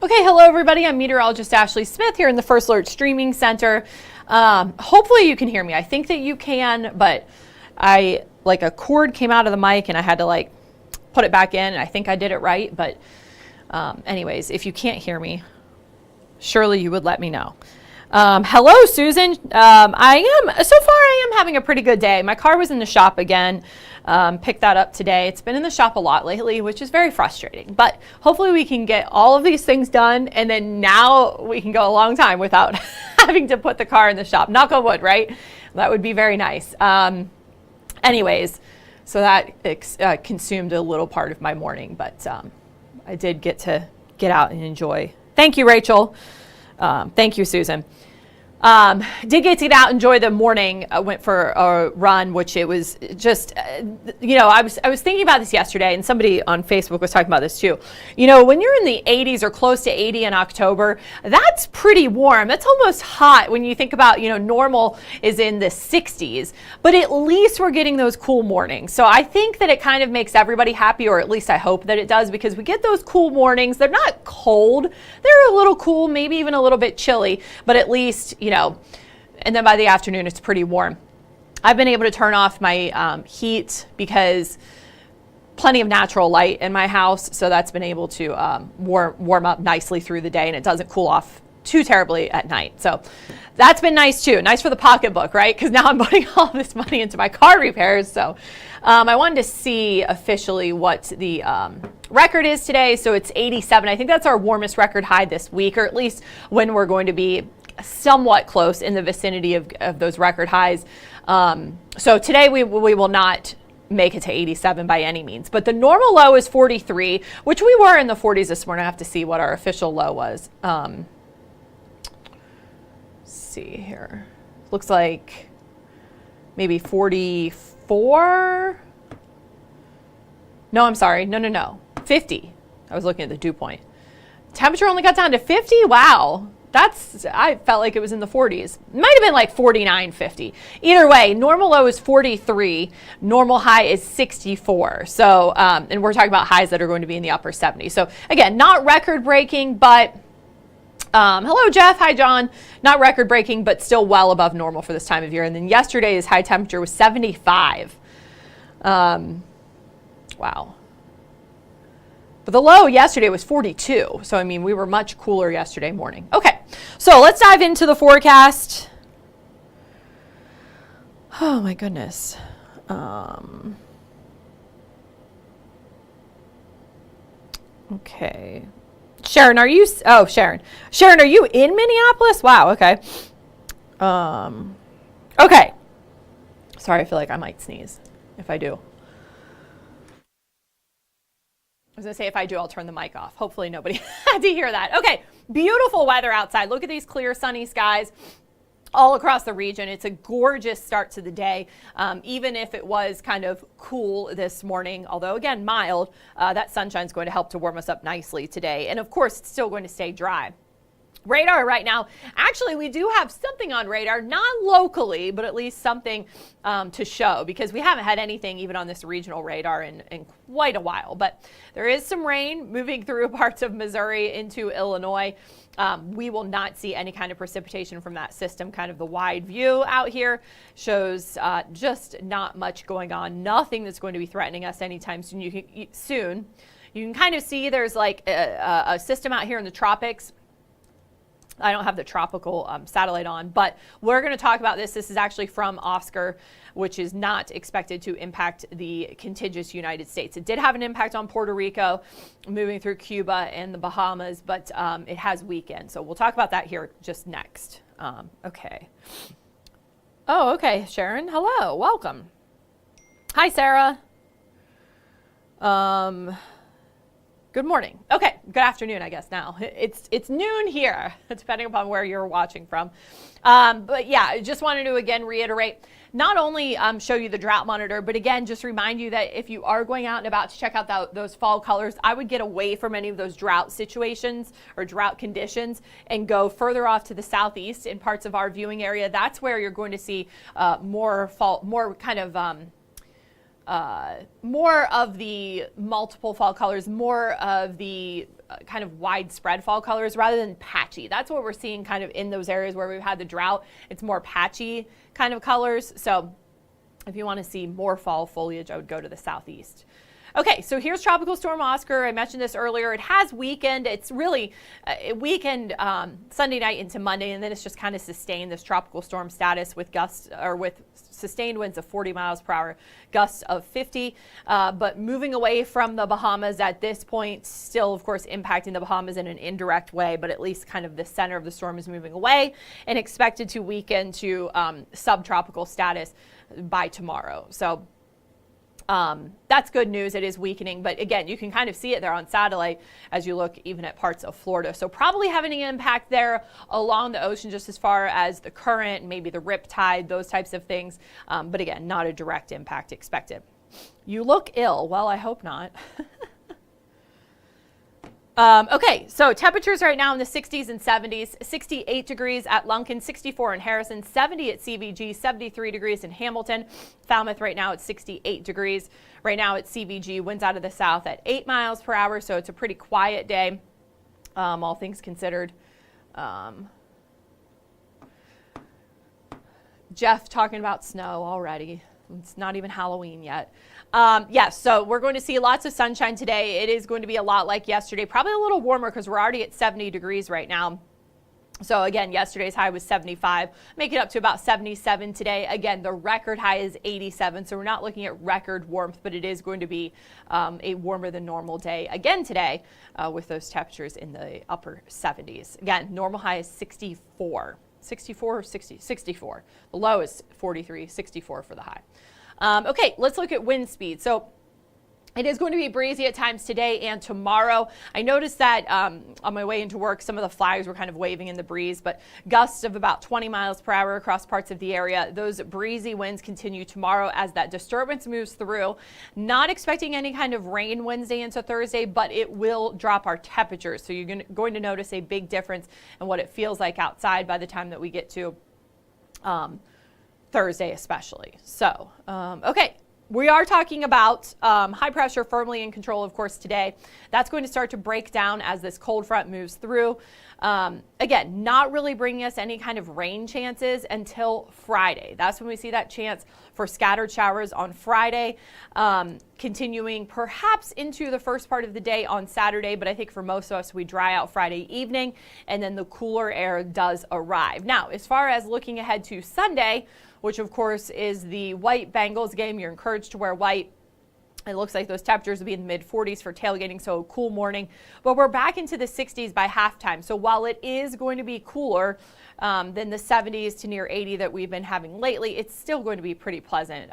Okay, hello everybody. I'm meteorologist Ashley Smith here in the First Alert Streaming Center. Hopefully you can hear me. I think that you can, but a cord came out of the mic and I had to put it back in. I think I did it right, but anyways, if you can't hear me, surely you would let me know. Hello, Susan. So far I am having a pretty good day. My car was in the shop again. Picked that up today. It's been in the shop a lot lately, which is very frustrating, but hopefully we can get all of these things done and then now we can go a long time without having to put the car in the shop. Knock on wood, right? That would be very nice. Anyways, so that consumed a little part of my morning, but I did get to get out and enjoy. Thank you, Rachel. Thank you, Susan. Did get to get out and enjoy the morning. I went for a run, which it was just, I was thinking about this yesterday, and somebody on Facebook was talking about this too. When you're in the 80s or close to 80 in October, that's pretty warm. That's almost hot when you think about, normal is in the 60s, but at least we're getting those cool mornings. So I think that it kind of makes everybody happy, or at least I hope that it does, because we get those cool mornings. They're not cold. They're a little cool, maybe even a little bit chilly, but at least, and then by the afternoon, it's pretty warm. I've been able to turn off my heat because plenty of natural light in my house. So that's been able to warm up nicely through the day, and it doesn't cool off too terribly at night. So that's been nice too. Nice for the pocketbook, right? Because now I'm putting all this money into my car repairs. So I wanted to see officially what the record is today. So it's 87. I think that's our warmest record high this week, or at least when we're going to be somewhat close in the vicinity of those record highs. So today we will not make it to 87 by any means, but the normal low is 43, which we were in the 40s this morning. I have to see what our official low was. Let's see here. Looks like maybe 44. No, I'm sorry. No. 50. I was looking at the dew point. Temperature only got down to 50. Wow. I felt like it was in the 40s. It might have been like 49, 50. Either way, normal low is 43. Normal high is 64. So, and we're talking about highs that are going to be in the upper 70s. So again, not record breaking, but hello, Jeff. Hi, John. Not record breaking, but still well above normal for this time of year. And then yesterday's high temperature was 75. Wow. But the low yesterday was 42. So, we were much cooler yesterday morning. Okay, so let's dive into the forecast. Oh, my goodness. Okay. Sharon, are you in Minneapolis? Wow, okay. Okay. Sorry, I feel like I might sneeze if I do. I was going to say if I do, I'll turn the mic off. Hopefully nobody had to hear that. Okay, beautiful weather outside. Look at these clear, sunny skies all across the region. It's a gorgeous start to the day. Even if it was kind of cool this morning, although again, mild, that sunshine is going to help to warm us up nicely today. And of course, it's still going to stay dry. Radar right now, actually we do have something on radar, not locally, but at least something to show, because we haven't had anything even on this regional radar in quite a while. But there is some rain moving through parts of Missouri into Illinois. We will not see any kind of precipitation from that system. Kind of the wide view out here shows just not much going on. Nothing that's going to be threatening us anytime soon. You can kind of see there's like a system out here in the tropics. I don't have the tropical satellite on, but we're going to talk about this. This is actually from Oscar, which is not expected to impact the contiguous United States. It did have an impact on Puerto Rico, moving through Cuba and the Bahamas, but it has weakened. So we'll talk about that here just next. Okay. Oh, okay, Sharon. Hello. Welcome. Hi, Sarah. Good morning. Okay, good afternoon, I guess now. It's noon here, depending upon where you're watching from. But yeah, I just wanted to again reiterate, not only show you the drought monitor, but again, just remind you that if you are going out and about to check out those fall colors, I would get away from any of those drought situations or drought conditions and go further off to the southeast in parts of our viewing area. That's where you're going to see more kind of more of the multiple fall colors, more of the kind of widespread fall colors rather than patchy. That's what we're seeing kind of in those areas where we've had the drought. It's more patchy kind of colors. So if you want to see more fall foliage, I would go to the southeast. Okay, so here's Tropical Storm Oscar. I mentioned this earlier. It has weakened. It's really it weakened Sunday night into Monday, and then it's just kind of sustained this tropical storm status with gusts or with sustained winds of 40 miles per hour, gusts of 50. But moving away from the Bahamas at this point, still, of course, impacting the Bahamas in an indirect way, but at least kind of the center of the storm is moving away and expected to weaken to subtropical status by tomorrow. So that's good news. It is weakening, but again, you can kind of see it there on satellite as you look even at parts of Florida. So probably having an impact there along the ocean just as far as the current, maybe the rip tide, those types of things. But again, not a direct impact expected. You look ill. Well, I hope not. Okay, so temperatures right now in the 60s and 70s, 68 degrees at Lunkin, 64 in Harrison, 70 at CVG, 73 degrees in Hamilton. Falmouth right now at 68 degrees. Right now at CVG, winds out of the south at 8 miles per hour, so it's a pretty quiet day, all things considered. Jeff talking about snow already. It's not even Halloween yet. Yes, so we're going to see lots of sunshine today. It is going to be a lot like yesterday, probably a little warmer because we're already at 70 degrees right now. So again, yesterday's high was 75, make it up to about 77 today. Again, the record high is 87, so we're not looking at record warmth, but it is going to be a warmer than normal day again today with those temperatures in the upper 70s. Again, normal high is 64. 64 or 60? 64. The low is 43, 64 for the high. Okay, let's look at wind speed. So it is going to be breezy at times today and tomorrow. I noticed that on my way into work, some of the flags were kind of waving in the breeze, but gusts of about 20 miles per hour across parts of the area. Those breezy winds continue tomorrow as that disturbance moves through. Not expecting any kind of rain Wednesday into Thursday, but it will drop our temperatures. So you're going to notice a big difference in what it feels like outside by the time that we get to Thursday especially. So, okay. We are talking about high pressure firmly in control, of course, today. That's going to start to break down as this cold front moves through. Again, not really bringing us any kind of rain chances until Friday. That's when we see that chance for scattered showers on Friday, continuing perhaps into the first part of the day on Saturday. But I think for most of us, we dry out Friday evening and then the cooler air does arrive. Now, as far as looking ahead to Sunday, which of course is the white Bengals game, you're encouraged to wear white. It looks like those temperatures will be in the mid 40s for tailgating, so a cool morning. But we're back into the 60s by halftime. So while it is going to be cooler than the 70s to near 80 that we've been having lately, it's still going to be pretty pleasant,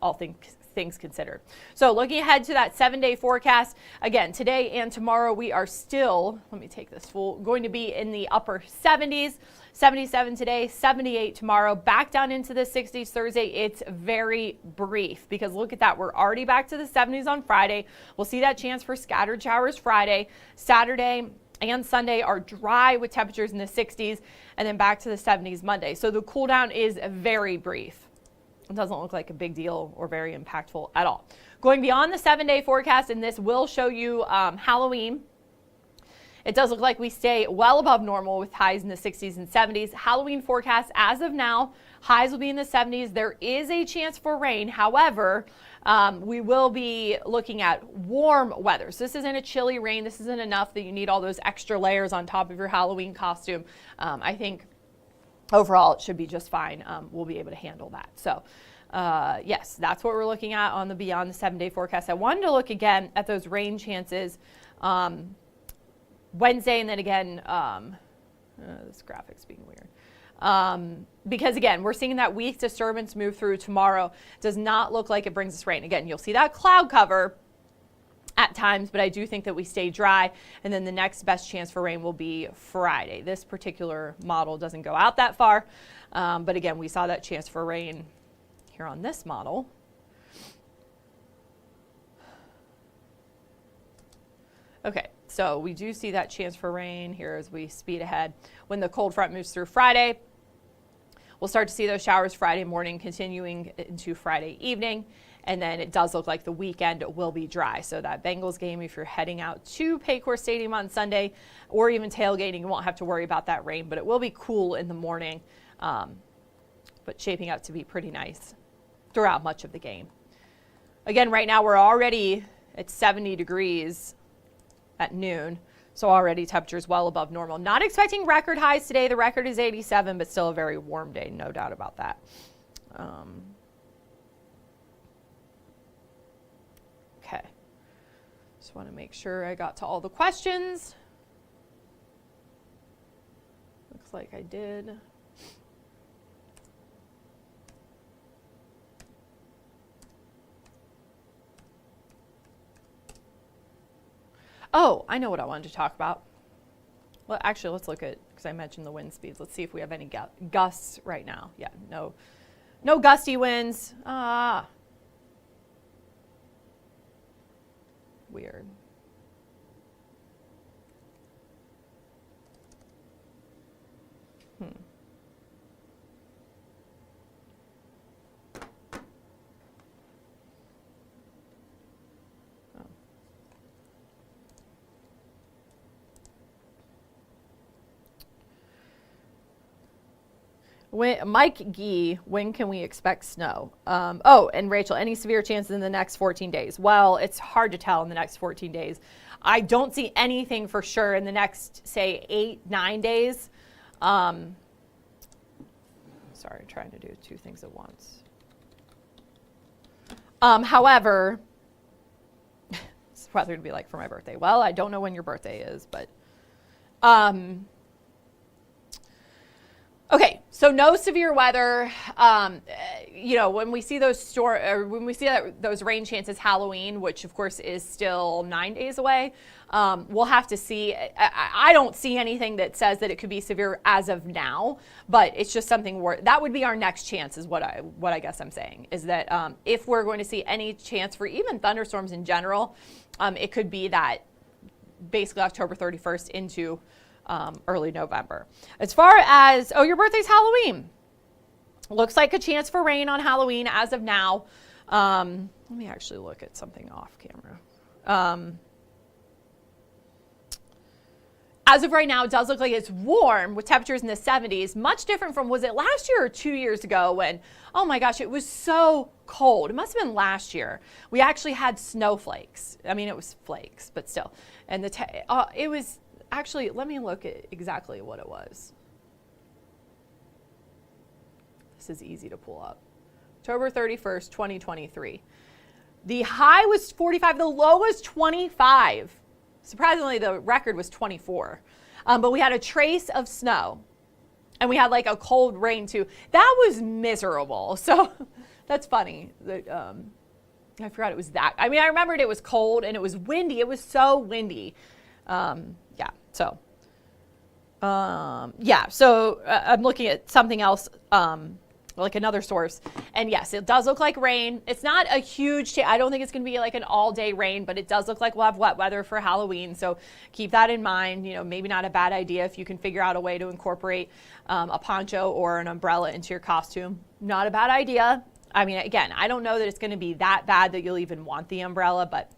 all things considered. So looking ahead to that 7-day forecast, again, today and tomorrow we are still, let me take this full, going to be in the upper 70s. 77 today, 78 tomorrow, back down into the 60s Thursday. It's very brief because look at that. We're already back to the 70s on Friday. We'll see that chance for scattered showers Friday. Saturday and Sunday are dry with temperatures in the 60s and then back to the 70s Monday. So the cool down is very brief. It doesn't look like a big deal or very impactful at all. Going beyond the 7-day forecast, and this will show you Halloween. It does look like we stay well above normal with highs in the 60s and 70s. Halloween forecast as of now, highs will be in the 70s. There is a chance for rain. However, we will be looking at warm weather. So this isn't a chilly rain. This isn't enough that you need all those extra layers on top of your Halloween costume. I think overall it should be just fine. We'll be able to handle that. So yes, that's what we're looking at on the beyond the 7-day forecast. I wanted to look again at those rain chances Wednesday, and then again, this graphic's being weird. Because again, we're seeing that weak disturbance move through tomorrow. Does not look like it brings us rain. Again, you'll see that cloud cover at times, but I do think that we stay dry, and then the next best chance for rain will be Friday. This particular model doesn't go out that far, but again, we saw that chance for rain here on this model. Okay. So we do see that chance for rain here as we speed ahead. When the cold front moves through Friday, we'll start to see those showers Friday morning continuing into Friday evening. And then it does look like the weekend will be dry. So that Bengals game, if you're heading out to Paycor Stadium on Sunday or even tailgating, you won't have to worry about that rain, but it will be cool in the morning, but shaping up to be pretty nice throughout much of the game. Again, right now we're already at 70 degrees at noon. So already temperatures well above normal. Not expecting record highs today. The record is 87, but still a very warm day, no doubt about that. Okay. Just want to make sure I got to all the questions. Looks like I did. Oh, I know what I wanted to talk about. Well, actually, let's look at, because I mentioned the wind speeds. Let's see if we have any gusts right now. Yeah, no gusty winds. Weird. Mike Gee, when can we expect snow? Oh, and Rachel, any severe chances in the next 14 days? Well, it's hard to tell in the next 14 days. I don't see anything for sure in the next, say, 8-9 days. Sorry, I'm trying to do two things at once. However, it's weather to be like for my birthday. Well, I don't know when your birthday is, but okay, so no severe weather. When we see those those rain chances Halloween, which of course is still 9 days away, we'll have to see. I don't see anything that says that it could be severe as of now, but it's just something that would be our next chance, is what I guess I'm saying, is that if we're going to see any chance for even thunderstorms in general, it could be that basically October 31st into early November. As far as, your birthday's Halloween. Looks like a chance for rain on Halloween as of now. Let me actually look at something off camera. As of right now, it does look like it's warm with temperatures in the 70s, much different from, was it last year or 2 years ago when, oh my gosh, it was so cold. It must have been last year. We actually had snowflakes. I mean, it was flakes, but still. And it was, actually, let me look at exactly what it was. This is easy to pull up. October 31st, 2023. The high was 45, the low was 25. Surprisingly, the record was 24. But we had a trace of snow. And we had like a cold rain too. That was miserable. So that's funny. That, I forgot it was that. I mean, I remembered it was cold and it was windy. It was so windy. So I'm looking at something else, like another source. And yes, it does look like rain. It's not a huge, I don't think it's going to be like an all day rain, but it does look like we'll have wet weather for Halloween. So keep that in mind. Maybe not a bad idea if you can figure out a way to incorporate a poncho or an umbrella into your costume. Not a bad idea. I mean, again, I don't know that it's going to be that bad that you'll even want the umbrella, but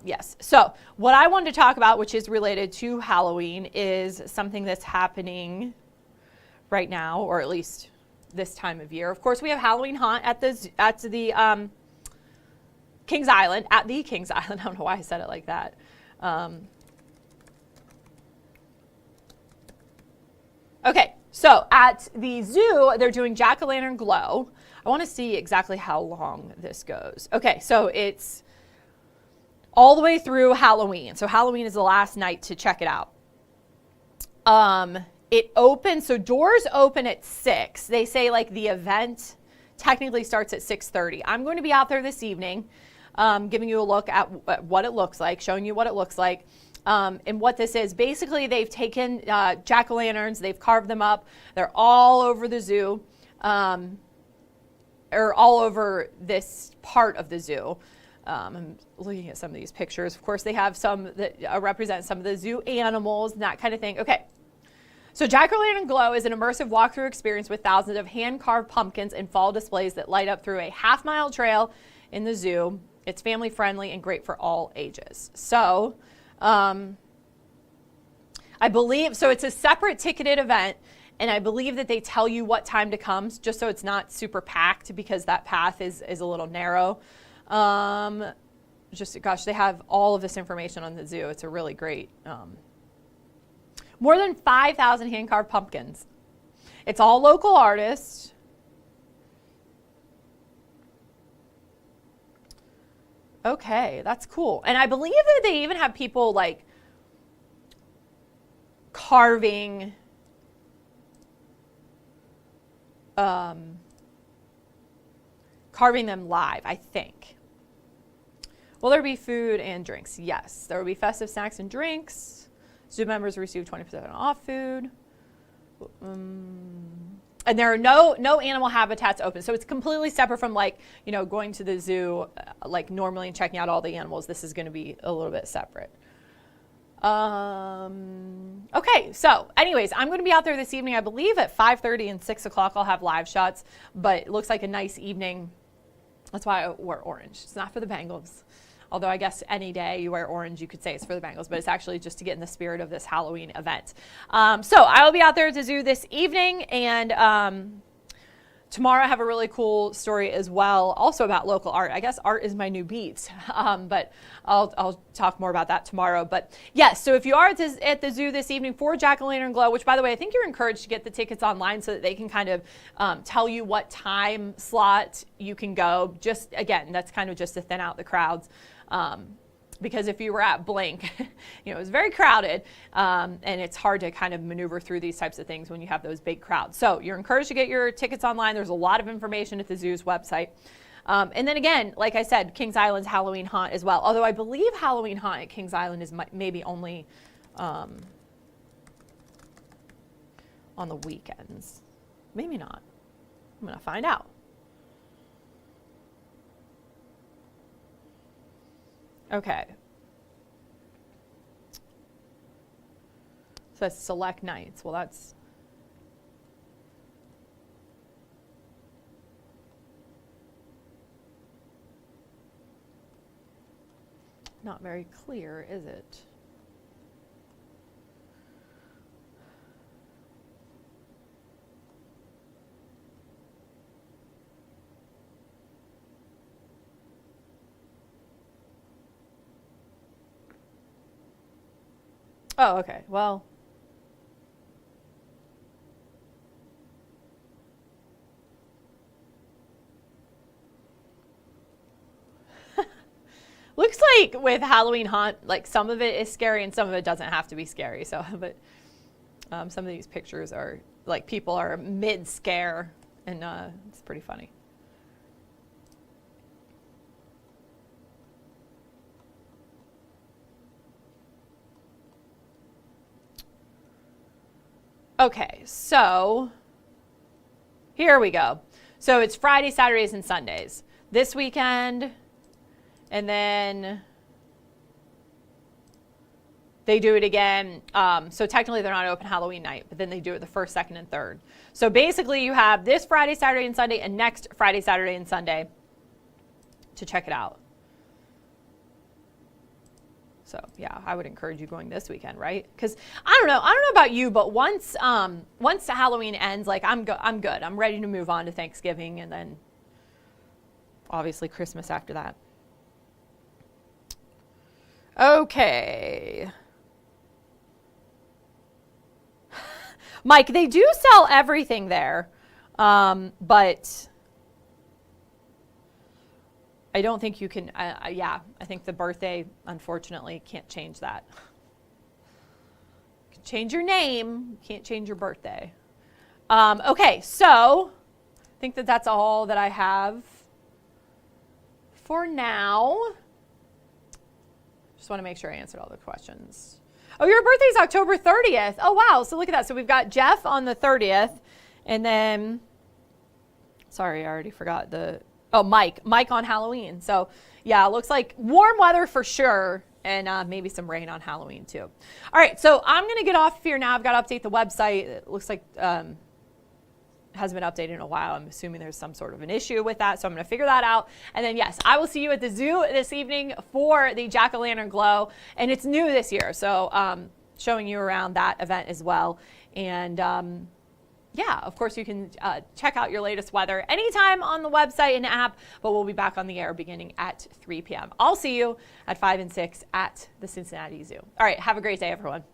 yes. So what I wanted to talk about, which is related to Halloween, is something that's happening right now, or at least this time of year. Of course, we have Halloween Haunt at the Kings Island, at the Kings Island. I don't know why I said it like that. Okay, so at the zoo, they're doing jack-o'-lantern glow. I want to see exactly how long this goes. Okay, so it's all the way through Halloween. So Halloween is the last night to check it out. It opens, so doors open at 6. They say like the event technically starts at 6:30. I'm going to be out there this evening, giving you a look at what it looks like, showing you what it looks like. And what this is, basically they've taken jack-o'-lanterns, they've carved them up. They're all over the zoo, or all over this part of the zoo. I'm looking at some of these pictures. Of course, they have some that represent some of the zoo animals and that kind of thing. Okay, So Jack-O-Lantern Glow is an immersive walkthrough experience with thousands of hand-carved pumpkins and fall displays that light up through a half-mile trail in the zoo. It's family-friendly and great for all ages. So I believe, so it's a separate ticketed event, and I believe that they tell you what time to come, just so it's not super packed, because that path is a little narrow. Gosh, they have all of this information on the zoo. It's a really great... more than 5,000 hand-carved pumpkins. It's all local artists. Okay, that's cool. And I believe that they even have people like carving them live, I think. Will there be food and drinks? Yes, there will be festive snacks and drinks. Zoo members receive 20% off food. And there are no animal habitats open. So it's completely separate from, like, you know, going to the zoo like normally and checking out all the animals. This is going to be a little bit separate. Okay, so anyways, I'm going to be out there this evening. I believe at 5:30 and 6 o'clock I'll have live shots, but it looks like a nice evening. That's why I wore orange. It's not for the Bengals. Although I guess any day you wear orange, you could say it's for the Bengals, but it's actually just to get in the spirit of this Halloween event. So I will be out there at the zoo this evening, and tomorrow I have a really cool story as well, also about local art. I guess art is my new beat, but I'll talk more about that tomorrow. But yes, so if you are at the zoo this evening for Jack-O-Lantern Glow, which, by the way, I think you're encouraged to get the tickets online so that they can kind of tell you what time slot you can go. Just, again, that's kind of just to thin out the crowds. Because if you were at Blink, you know, it was very crowded, and it's hard to kind of maneuver through these types of things when you have those big crowds. So you're encouraged to get your tickets online. There's a lot of information at the zoo's website. And then again, like I said, Kings Island's Halloween Haunt as well. Although I believe Halloween Haunt at Kings Island is maybe only on the weekends. Maybe not. I'm going to find out. Okay. So that's select nights. Well, that's not very clear, is it? Oh, okay. Well, looks like with Halloween Haunt, like some of it is scary and some of it doesn't have to be scary. So, but some of these pictures are like people are mid-scare, and it's pretty funny. Okay, so here we go. So it's Friday, Saturdays, and Sundays this weekend, and then they do it again. So technically they're not open Halloween night, but then they do it the first, second, and third. So basically you have this Friday, Saturday, and Sunday, and next Friday, Saturday, and Sunday to check it out. So yeah, I would encourage you going this weekend, right? Because I don't know about you, but once Halloween ends, like I'm good. I'm ready to move on to Thanksgiving, and then obviously Christmas after that. Okay. Mike, they do sell everything there, but I don't think you can, yeah, I think the birthday, unfortunately, can't change that. You can change your name, you can't change your birthday. Okay, so I think that's all that I have for now. Just want to make sure I answered all the questions. Oh, your birthday's October 30th. Oh, wow, so look at that. So we've got Jeff on the 30th, and then, sorry, I already forgot Mike on Halloween. So yeah, it looks like warm weather for sure and maybe some rain on Halloween too. All right, so I'm gonna get off here now. I've got to update the website. It looks like hasn't been updated in a while. I'm assuming there's some sort of an issue with that, so I'm gonna figure that out. And then yes, I will see you at the zoo this evening for the Jack-o'-lantern glow, and it's new this year, so showing you around that event as well. And yeah, of course you can check out your latest weather anytime on the website and app, but we'll be back on the air beginning at 3 p.m. I'll see you at 5 and 6 at the Cincinnati Zoo. All right, have a great day, everyone.